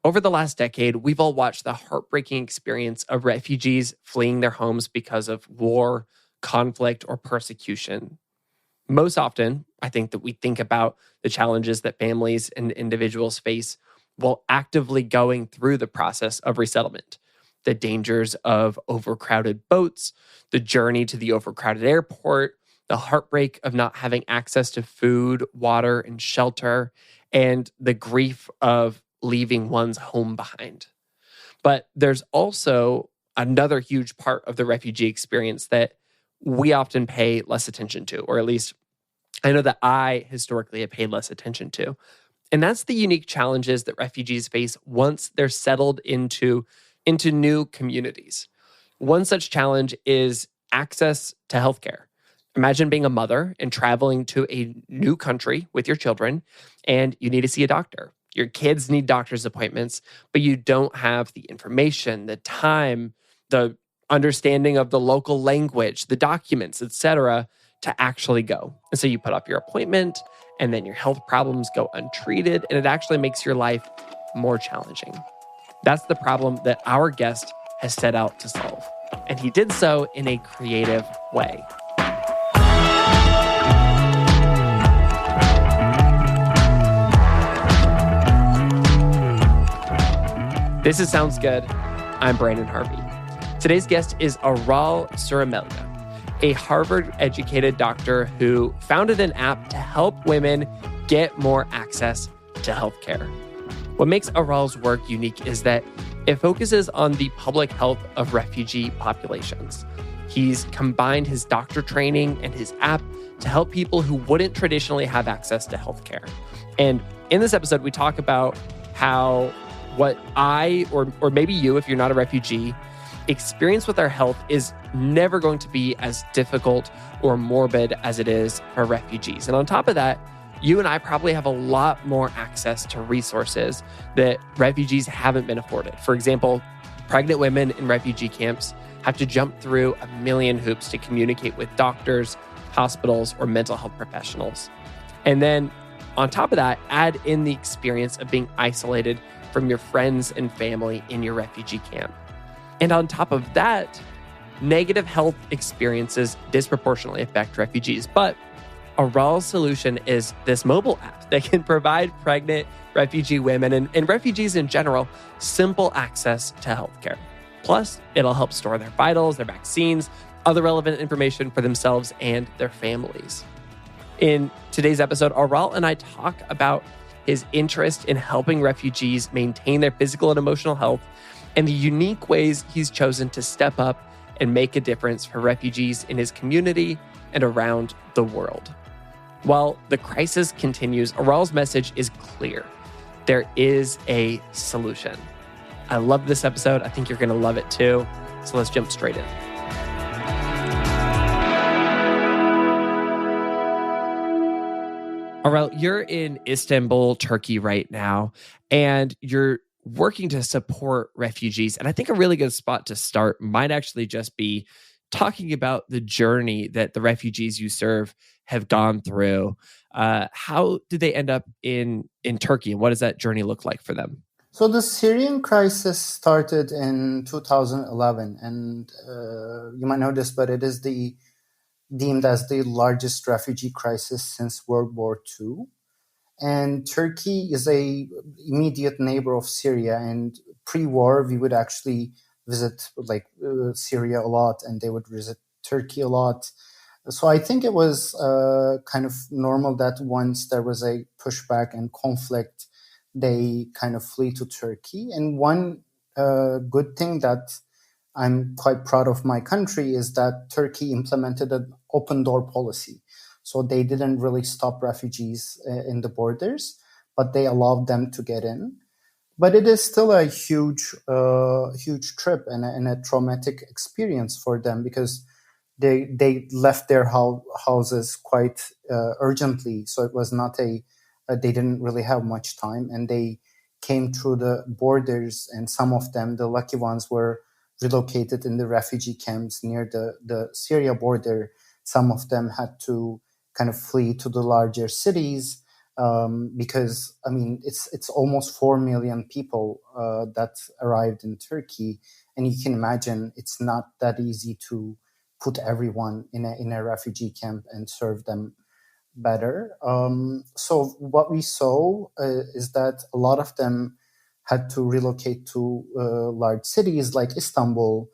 Over the last decade, we've all watched the heartbreaking experience of refugees fleeing their homes because of war, conflict, or persecution. Most often, I think that we think about the challenges that families and individuals face while actively going through the process of resettlement. The dangers of overcrowded boats, the journey to the overcrowded airport, the heartbreak of not having access to food, water, and shelter, and the grief of leaving one's home behind. But there's also another huge part of the refugee experience that we often pay less attention to, or at least I know that I historically have paid less attention to. And that's the unique challenges that refugees face once they're settled into new communities. One such challenge is access to healthcare. Imagine being a mother and traveling to a new country with your children, and you need to see a doctor. Your kids need doctor's appointments, but you don't have the information, the time, the understanding of the local language, the documents, etc., to actually go. And so you put up your appointment, and then your health problems go untreated, and it actually makes your life more challenging. That's the problem that our guest has set out to solve. And he did so in a creative way. This is Sounds Good. I'm Brandon Harvey. Today's guest is Aral Sürmeli, a Harvard-educated doctor who founded an app to help women get more access to healthcare. What makes Aral's work unique is that it focuses on the public health of refugee populations. He's combined his doctor training and his app to help people who wouldn't traditionally have access to healthcare. And in this episode, we talk about how what I, or maybe you, if you're not a refugee, experience with our health is never going to be as difficult or morbid as it is for refugees. And on top of that, you and I probably have a lot more access to resources that refugees haven't been afforded. For example, pregnant women in refugee camps have to jump through a million hoops to communicate with doctors, hospitals, or mental health professionals. And then on top of that, add in the experience of being isolated from your friends and family in your refugee camp. And on top of that, negative health experiences disproportionately affect refugees. But Aral's solution is this mobile app that can provide pregnant refugee women and refugees in general simple access to healthcare. Plus, it'll help store their vitals, their vaccines, other relevant information for themselves and their families. In today's episode, Aral and I talk about his interest in helping refugees maintain their physical and emotional health and the unique ways he's chosen to step up and make a difference for refugees in his community and around the world. While the crisis continues, Aral's message is clear. There is a solution. I love this episode. I think you're going to love it too. So let's jump straight in. Aral, you're in Istanbul, Turkey right now, and you're working to support refugees. And I think a really good spot to start might actually just be talking about the journey that the refugees you serve have gone through. How did they end up in Turkey, and what does that journey look like for them? So the Syrian crisis started in 2011, and you might know this, but it is deemed as the largest refugee crisis since World War II. And Turkey is a immediate neighbor of Syria, and pre-war we would actually visit Syria a lot, and they would visit Turkey a lot. So I think it was kind of normal that once there was a pushback and conflict, they kind of flee to Turkey. And one good thing that I'm quite proud of my country is that Turkey implemented an open door policy. So they didn't really stop refugees in the borders, but they allowed them to get in. But it is still a huge trip and a traumatic experience for them because they left their houses quite urgently. So it was not they didn't really have much time, and they came through the borders, and some of them, the lucky ones, were relocated in the refugee camps near the Syria border. Some of them had to kind of flee to the larger cities. because I mean it's almost 4 million people that arrived in Turkey, and you can imagine it's not that easy to put everyone in a refugee camp and serve them better. So what we saw is that a lot of them had to relocate to large cities like Istanbul,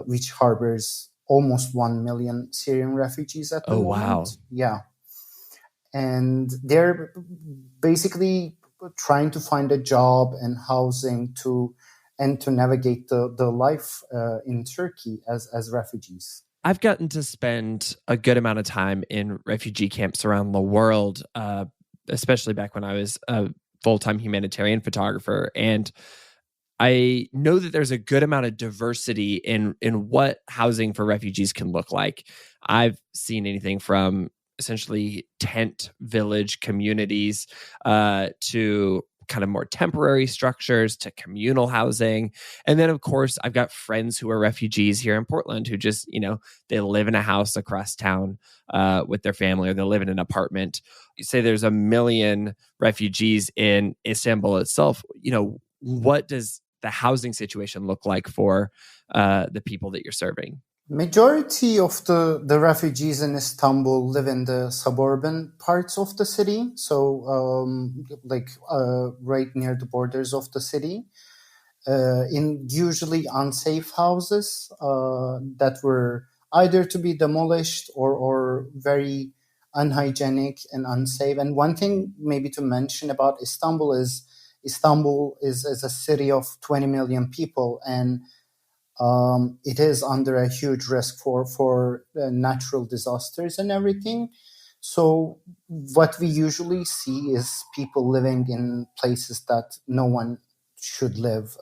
which harbors almost 1 million Syrian refugees at the Oh, moment. wow. Yeah. And they're basically trying to find a job and housing to navigate the life in Turkey as refugees. I've gotten to spend a good amount of time in refugee camps around the world, especially back when I was a full-time humanitarian photographer. And I know that there's a good amount of diversity in what housing for refugees can look like. I've seen anything from essentially tent village communities to kind of more temporary structures to communal housing. And then, of course, I've got friends who are refugees here in Portland who just, they live in a house across town with their family, or they live in an apartment. You say there's 1 million refugees in Istanbul itself. What does the housing situation look like for the people that you're serving? Majority of the refugees in Istanbul live in the suburban parts of the city, so right near the borders of the city, in usually unsafe houses that were either to be demolished or very unhygienic and unsafe. And one thing maybe to mention about Istanbul is a city of 20 million people, and it is under a huge risk for natural disasters and everything. So what we usually see is people living in places that no one should live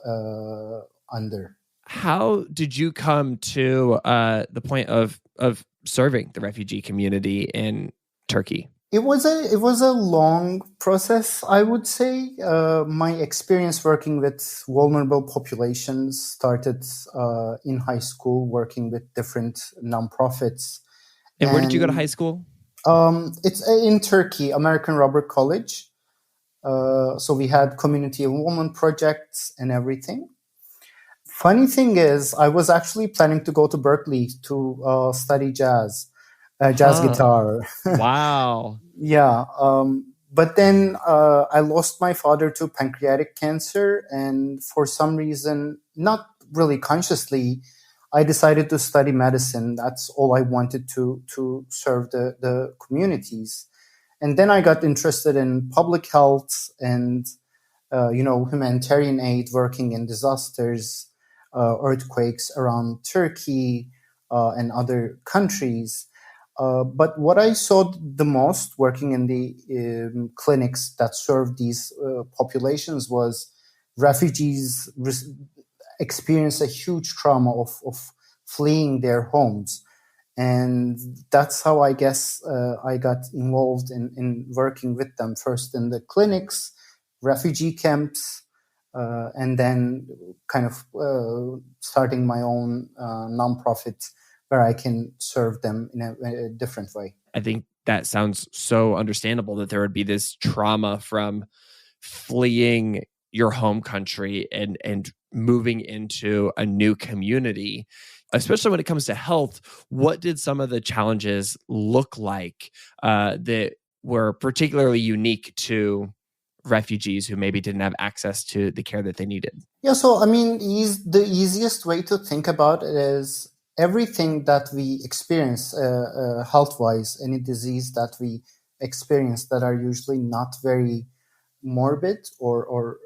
under. How did you come to the point of serving the refugee community in Turkey? It was a long process, I would say. My experience working with vulnerable populations started in high school, working with different nonprofits. And where did you go to high And school? it's in Turkey, American Rubber College. So we had community involvement projects and everything. Funny thing is, I was actually planning to go to Berkeley to study jazz Huh. guitar. Wow. Yeah. But then I lost my father to pancreatic cancer, and for some reason, not really consciously, I decided to study medicine. That's all I wanted to serve the communities. And then I got interested in public health and humanitarian aid, working in disasters, earthquakes around Turkey and other countries. But what I saw the most working in the clinics that serve these populations was refugees experience a huge trauma of fleeing their homes. And that's how I guess I got involved in working with them, first in the clinics, refugee camps, and then kind of starting my own nonprofit where I can serve them in a different way. I think that sounds so understandable that there would be this trauma from fleeing your home country and moving into a new community, especially when it comes to health. What did some of the challenges look like that were particularly unique to refugees who maybe didn't have access to the care that they needed? Yeah, so I mean, the easiest way to think about it is everything that we experience health-wise, any disease that we experience that are usually not very morbid or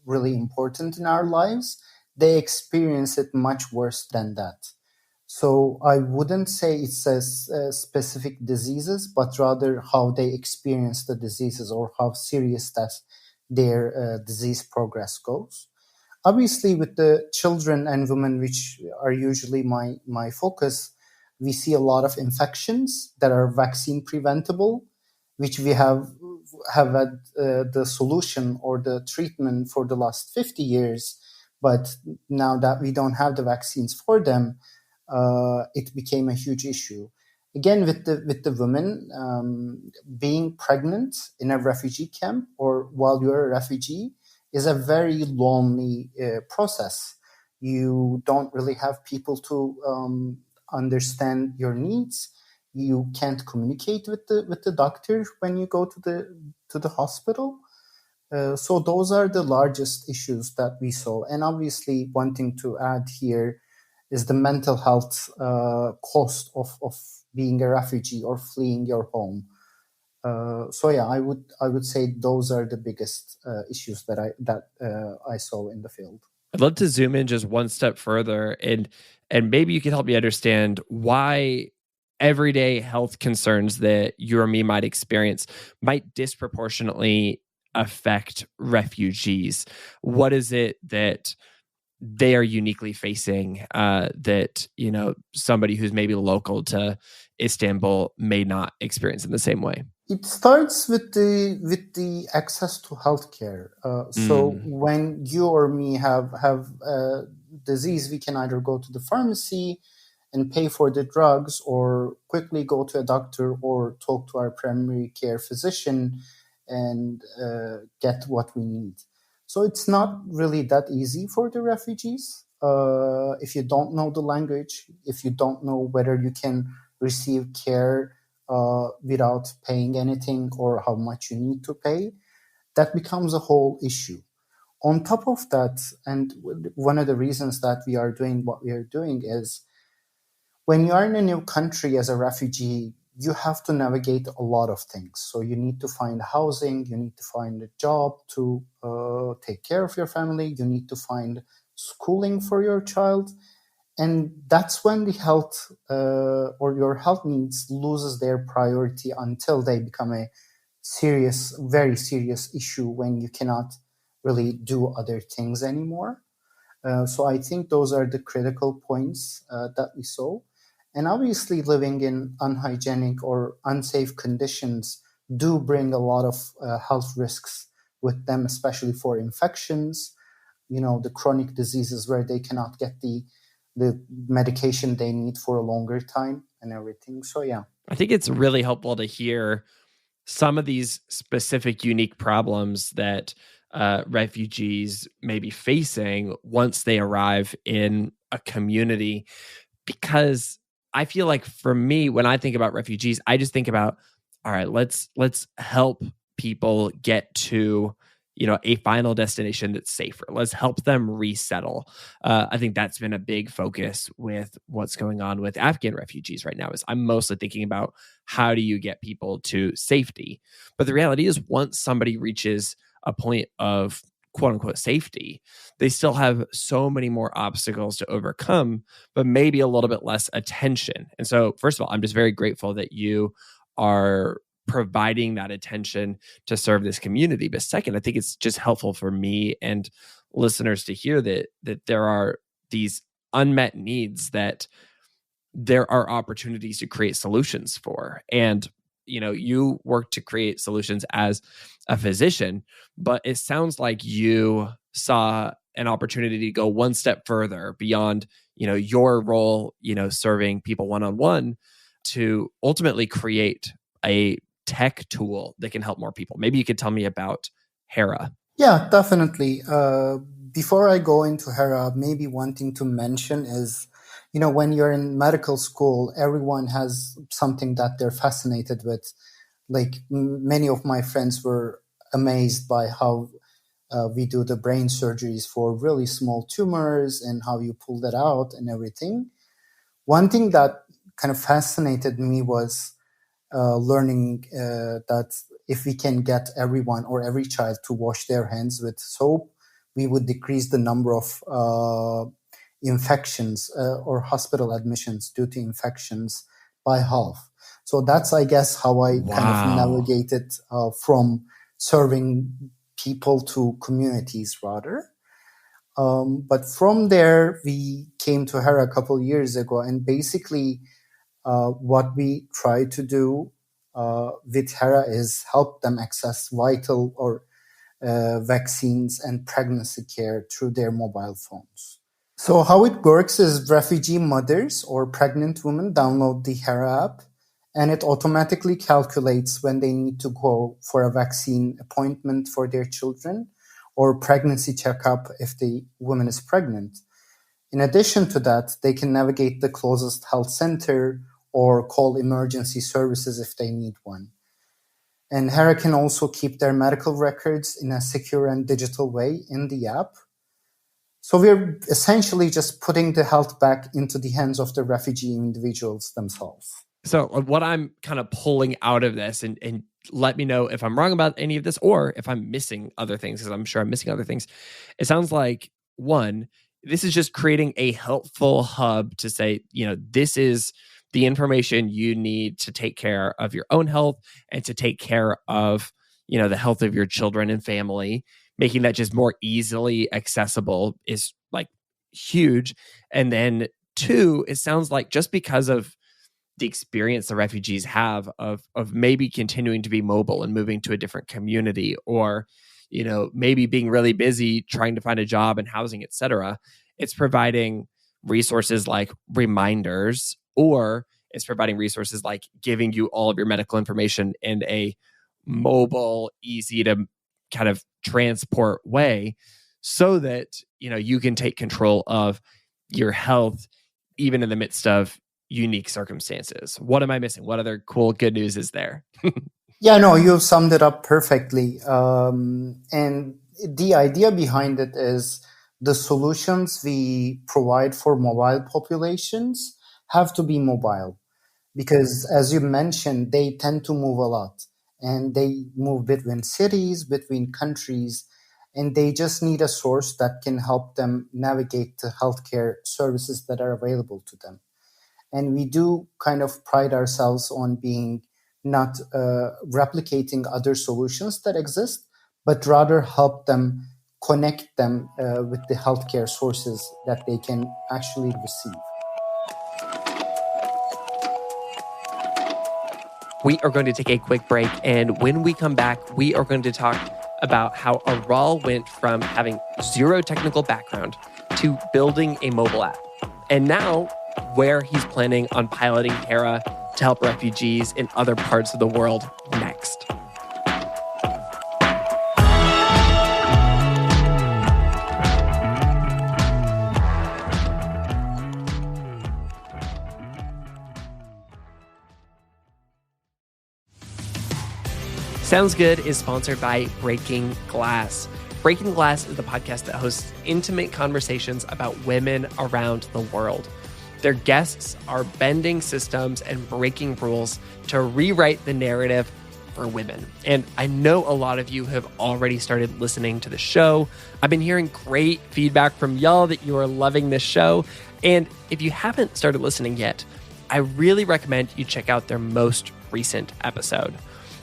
really important in our lives, they experience it much worse than that. So I wouldn't say it's specific diseases, but rather how they experience the diseases or how serious that their disease progress goes. Obviously, with the children and women, which are usually my focus, we see a lot of infections that are vaccine preventable, which we have had the solution or the treatment for the last 50 years. But now that we don't have the vaccines for them, it became a huge issue. Again, with the women, being pregnant in a refugee camp or while you're a refugee is a very lonely process. You don't really have people to understand your needs. You can't communicate with the doctor when you go to the hospital. So those are the largest issues that we saw. And obviously, one thing to add here is the mental health cost of being a refugee or fleeing your home. So yeah, I would say those are the biggest issues that I saw in the field. I'd love to zoom in just one step further, and maybe you can help me understand why everyday health concerns that you or me might experience might disproportionately affect refugees. What is it that they are uniquely facing that somebody who's maybe local to Istanbul may not experience in the same way? It starts with the access to healthcare. So when you or me have a disease, we can either go to the pharmacy and pay for the drugs, or quickly go to a doctor or talk to our primary care physician and get what we need. So it's not really that easy for the refugees. If you don't know the language, if you don't know whether you can receive care without paying anything or how much you need to pay, that becomes a whole issue. On top of that, and one of the reasons that we are doing what we are doing is when you are in a new country as a refugee, you have to navigate a lot of things. So you need to find housing, you need to find a job to take care of your family, you need to find schooling for your child. And that's when the health or your health needs loses their priority until they become a serious, very serious issue when you cannot really do other things anymore. So I think those are the critical points that we saw. And obviously, living in unhygienic or unsafe conditions do bring a lot of health risks with them, especially for infections, the chronic diseases where they cannot get the medication they need for a longer time and everything. So yeah. I think it's really helpful to hear some of these specific unique problems that refugees may be facing once they arrive in a community. Because I feel like for me, when I think about refugees, I just think about, all right, let's help people get to a final destination that's safer. Let's help them resettle. I think that's been a big focus with what's going on with Afghan refugees right now. Is I'm mostly thinking about how do you get people to safety. But the reality is, once somebody reaches a point of quote unquote safety, they still have so many more obstacles to overcome, but maybe a little bit less attention. And so, first of all, I'm just very grateful that you are providing that attention to serve this community. But second, I think it's just helpful for me and listeners to hear that there are these unmet needs that there are opportunities to create solutions for. And you work to create solutions as a physician, but it sounds like you saw an opportunity to go one step further beyond your role serving people one-on-one, to ultimately create a tech tool that can help more people. Maybe you could tell me about HERA. Yeah, definitely. Before I go into HERA, maybe one thing to mention is, when you're in medical school, everyone has something that they're fascinated with. Like many of my friends were amazed by how we do the brain surgeries for really small tumors and how you pull that out and everything. One thing that kind of fascinated me was learning that if we can get everyone or every child to wash their hands with soap, we would decrease the number of infections or hospital admissions due to infections by half. So that's, I guess, how I kind of navigated from serving people to communities rather. But from there, we came to HERA a couple of years ago, and basically what we try to do with HERA is help them access vital or vaccines and pregnancy care through their mobile phones. So how it works is refugee mothers or pregnant women download the HERA app. And it automatically calculates when they need to go for a vaccine appointment for their children or pregnancy checkup if the woman is pregnant. In addition to that, they can navigate the closest health center or call emergency services if they need one. And HERA can also keep their medical records in a secure and digital way in the app. So we're essentially just putting the health back into the hands of the refugee individuals themselves. So what I'm kind of pulling out of this, and let me know if I'm wrong about any of this or if I'm missing other things, because I'm sure I'm missing other things. It sounds like, one, this is just creating a helpful hub to say, this is the information you need to take care of your own health and to take care of, the health of your children and family. Making that just more easily accessible is like huge. And then two, it sounds like just because of the experience the refugees have of maybe continuing to be mobile and moving to a different community, or maybe being really busy trying to find a job and housing, etc. It's providing resources like reminders, or it's providing resources like giving you all of your medical information in a mobile, easy to kind of transport way, so that you can take control of your health even in the midst of unique circumstances. What am I missing? What other cool good news is there? Yeah, no, you've summed it up perfectly. And the idea behind it is the solutions we provide for mobile populations have to be mobile, because as you mentioned, they tend to move a lot, and they move between cities, between countries, and they just need a source that can help them navigate the healthcare services that are available to them. And we do kind of pride ourselves on being not replicating other solutions that exist, but rather help them, connect them with the healthcare sources that they can actually receive. We are going to take a quick break, and when we come back, we are going to talk about how Aral went from having zero technical background to building a mobile app, and now where he's planning on piloting HERA to help refugees in other parts of the world next. Sounds Good is sponsored by Breaking Glass. Breaking Glass is the podcast that hosts intimate conversations about women around the world. Their guests are bending systems and breaking rules to rewrite the narrative for women. And I know a lot of you have already started listening to the show. I've been hearing great feedback from y'all that you are loving this show. And if you haven't started listening yet, I really recommend you check out their most recent episode.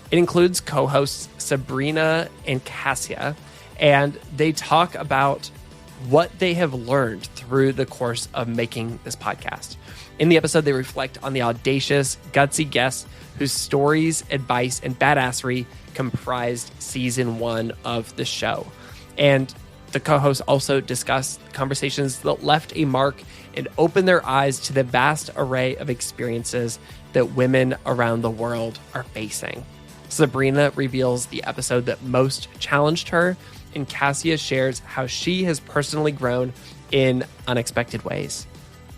It includes co-hosts Sabrina and Cassia, and they talk about what they have learned through the course of making this podcast. In the episode, they reflect on the audacious, gutsy guests whose stories, advice, and badassery comprised season 1 of the show. And the co-hosts also discuss conversations that left a mark and opened their eyes to the vast array of experiences that women around the world are facing. Sabrina reveals the episode that most challenged her, and Cassia shares how she has personally grown in unexpected ways.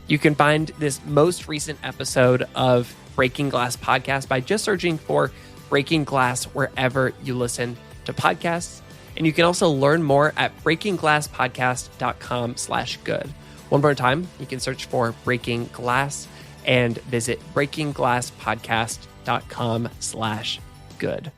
You can find this most recent episode of Breaking Glass podcast by just searching for Breaking Glass wherever you listen to podcasts. And you can also learn more at breakingglasspodcast.com/good. One more time, you can search for Breaking Glass and visit breakingglasspodcast.com/good.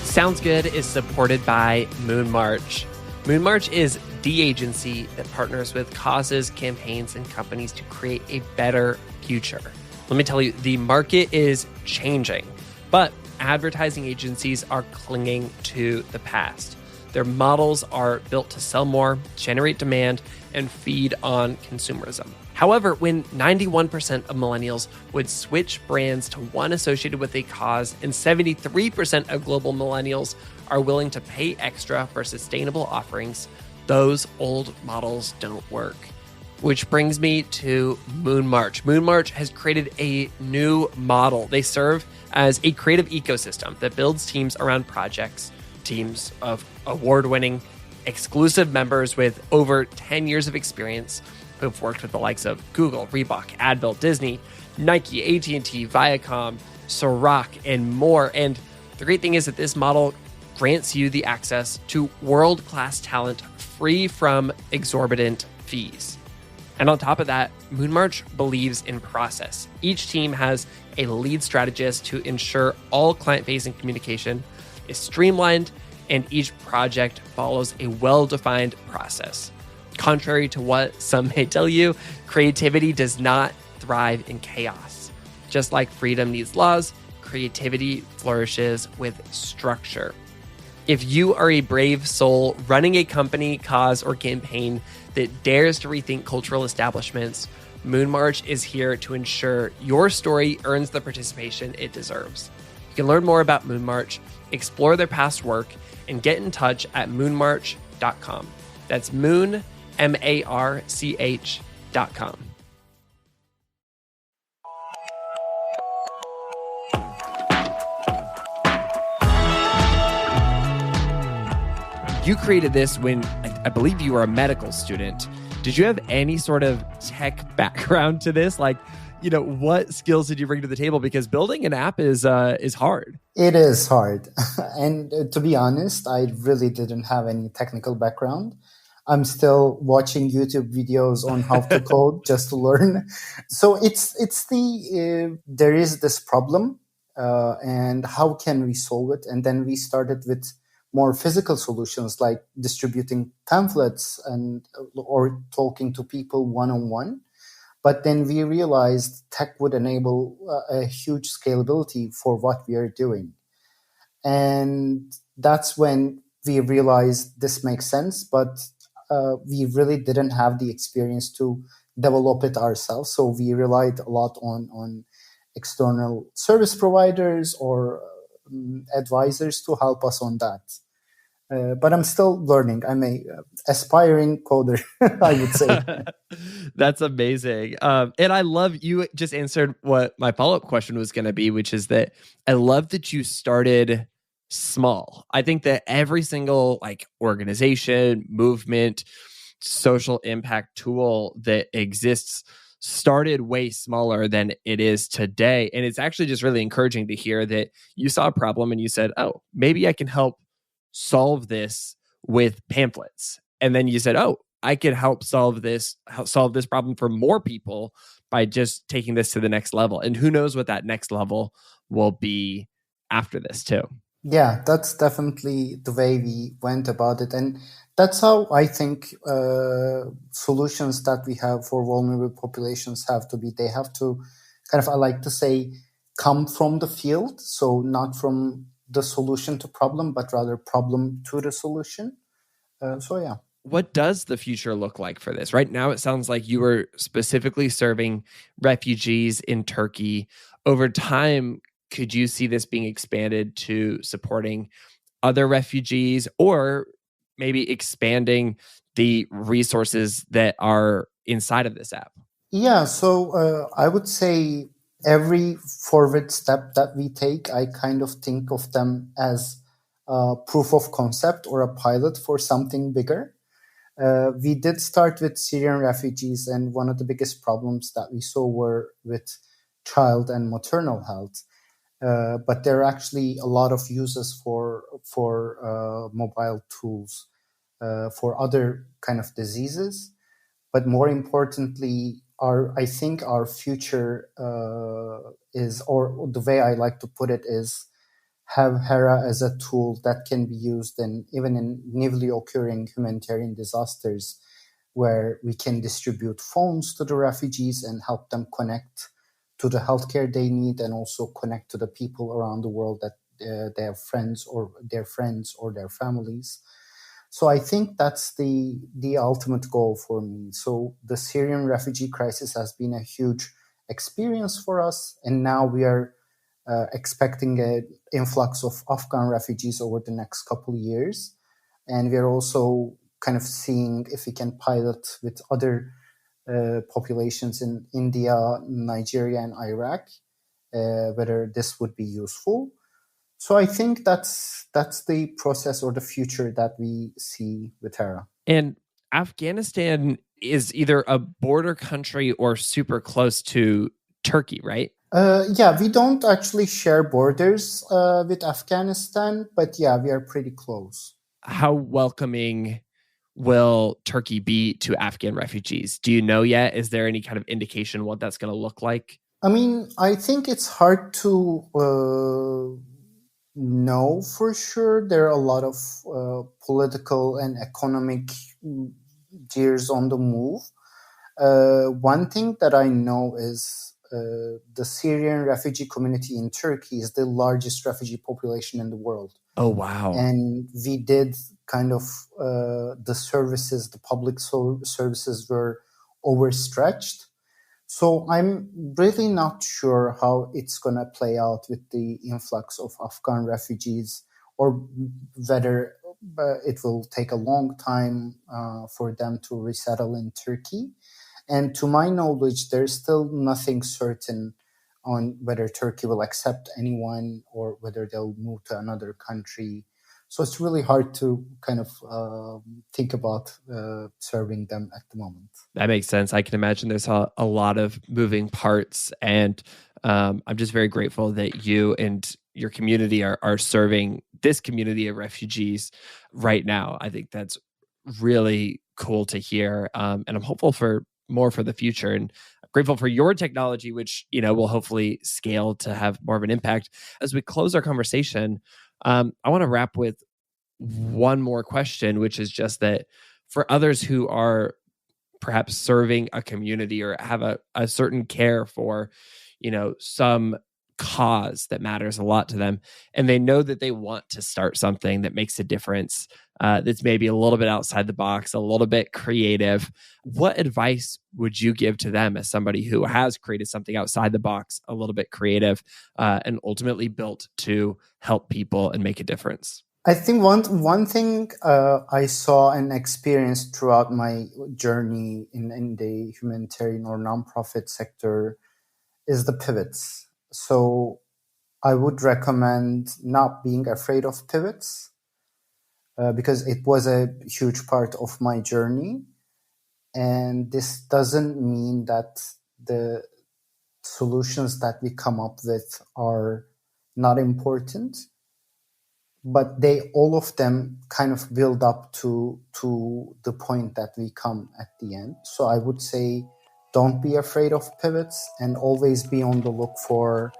Sounds Good is supported by Moon March. Moon March is the agency that partners with causes, campaigns, and companies to create a better future. Let me tell you, the market is changing, but advertising agencies are clinging to the past. Their models are built to sell more, generate demand, and feed on consumerism. However, when 91% of millennials would switch brands to one associated with a cause, and 73% of global millennials are willing to pay extra for sustainable offerings, those old models don't work. Which brings me to Moon March. Moon March has created a new model. They serve as a creative ecosystem that builds teams around projects, teams of award-winning exclusive members with over 10 years of experience who've worked with the likes of Google, Reebok, Advil, Disney, Nike, AT&T, Viacom, Ciroc, and more. And the great thing is that this model grants you the access to world-class talent free from exorbitant fees. And on top of that, Moon March believes in process. Each team has a lead strategist to ensure all client-facing communication is streamlined and each project follows a well-defined process. Contrary to what some may tell you, creativity does not thrive in chaos. Just like freedom needs laws, creativity flourishes with structure. If you are a brave soul running a company, cause, or campaign that dares to rethink cultural establishments, Moon March is here to ensure your story earns the participation it deserves. You can learn more about Moon March, explore their past work, and get in touch at moonmarch.com. That's moon, MARCH.com. You created this when I believe you were a medical student. Did you have any sort of tech background to this? Like, what skills did you bring to the table? Because building an app is hard. It is hard. And to be honest, I really didn't have any technical background. I'm still watching YouTube videos on how to code just to learn. So there is this problem, and how can we solve it? And then we started with more physical solutions like distributing pamphlets or talking to people one-on-one. But then we realized tech would enable a huge scalability for what we are doing. And that's when we realized this makes sense, but we really didn't have the experience to develop it ourselves. So we relied a lot on external service providers or advisors to help us on that. But I'm still learning. I'm a aspiring coder, I would say. That's amazing. And I love you just answered what my follow-up question was going to be, which is that I love that you started small. I think that every single organization, movement, social impact tool that exists started way smaller than it is today. And it's actually just really encouraging to hear that you saw a problem and you said, oh, maybe I can help solve this with pamphlets. And then you said, oh, I can help solve this problem for more people by just taking this to the next level. And who knows what that next level will be after this too. Yeah, that's definitely the way we went about it. And that's how I think solutions that we have for vulnerable populations have to be. They have to I like to say, come from the field. So not from the solution to problem, but rather problem to the solution. Yeah. What does the future look like for this? Right now, it sounds like you were specifically serving refugees in Turkey. Over time, could you see this being expanded to supporting other refugees or maybe expanding the resources that are inside of this app? Yeah, so I would say every forward step that we take, I kind of think of them as a proof of concept or a pilot for something bigger. We did start with Syrian refugees, and one of the biggest problems that we saw were with child and maternal health. But there are actually a lot of uses for mobile tools for other kind of diseases. But more importantly, I think our future is, or the way I like to put it is, have HERA as a tool that can be used even in newly occurring humanitarian disasters, where we can distribute phones to the refugees and help them connect to the healthcare they need, and also connect to the people around the world that they have friends or their families. So I think that's the ultimate goal for me. So the Syrian refugee crisis has been a huge experience for us, and now we are expecting an influx of Afghan refugees over the next couple of years. And we are also kind of seeing if we can pilot with other populations in India, Nigeria, and Iraq, whether this would be useful. So I think that's the process or the future that we see with HERA. And Afghanistan is either a border country or super close to Turkey, right? Yeah, we don't actually share borders with Afghanistan, but yeah, we are pretty close. How welcoming will Turkey be to Afghan refugees? Do you know yet? Is there any kind of indication what that's going to look like? I mean, I think it's hard to know for sure. There are a lot of political and economic gears on the move. One thing that I know is the Syrian refugee community in Turkey is the largest refugee population in the world. Oh, wow. And we did kind of the services, the public services were overstretched. So I'm really not sure how it's going to play out with the influx of Afghan refugees, or whether it will take a long time for them to resettle in Turkey. And to my knowledge, there's still nothing certain on whether Turkey will accept anyone or whether they'll move to another country. So it's really hard to kind of think about serving them at the moment. That makes sense. I can imagine there's a lot of moving parts, and I'm just very grateful that you and your community are serving this community of refugees right now. I think that's really cool to hear, and I'm hopeful for more for the future, and I'm grateful for your technology, which will hopefully scale to have more of an impact. As we close our conversation, I want to wrap with one more question, which is just that for others who are perhaps serving a community or have a certain care for, some cause that matters a lot to them, and they know that they want to start something that makes a difference, that's maybe a little bit outside the box, a little bit creative, what advice would you give to them as somebody who has created something outside the box, a little bit creative, and ultimately built to help people and make a difference? I think one thing I saw and experienced throughout my journey in the humanitarian or nonprofit sector is the pivots. So I would recommend not being afraid of pivots because it was a huge part of my journey. And this doesn't mean that the solutions that we come up with are not important, but all of them kind of build up to the point that we come at the end. So I would say, don't be afraid of pivots and always be on the look for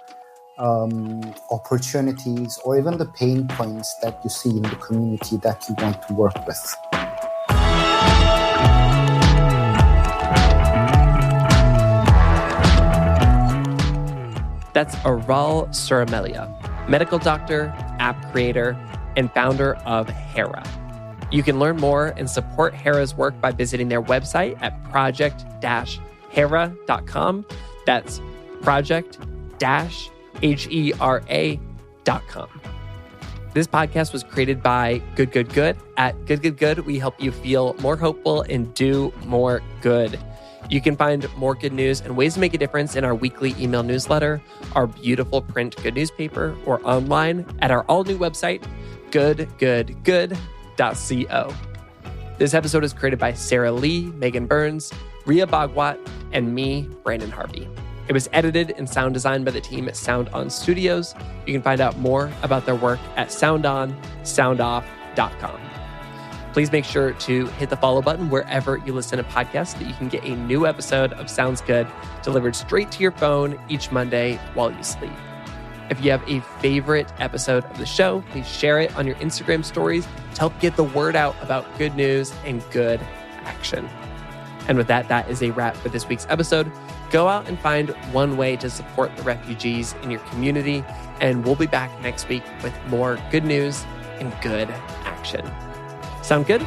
opportunities or even the pain points that you see in the community that you want to work with. That's Aral Sürmeli, medical doctor, app creator, and founder of HERA. You can learn more and support HERA's work by visiting their website at project-HERA.com. That's project-HERA.com. This podcast was created by Good Good Good. At Good Good Good, we help you feel more hopeful and do more good. You can find more good news and ways to make a difference in our weekly email newsletter, our beautiful print good newspaper, or online at our all-new website, goodgoodgood.co. This episode is created by Sarah Lee, Megan Burns, Ria Bhagwat, and me, Brandon Harvey. It was edited and sound designed by the team at Sound On Studios. You can find out more about their work at soundonsoundoff.com. Please make sure to hit the follow button wherever you listen to podcasts so that you can get a new episode of Sounds Good delivered straight to your phone each Monday while you sleep. If you have a favorite episode of the show, please share it on your Instagram stories to help get the word out about good news and good action. And with that, that is a wrap for this week's episode. Go out and find one way to support the refugees in your community, and we'll be back next week with more good news and good action. Sound good?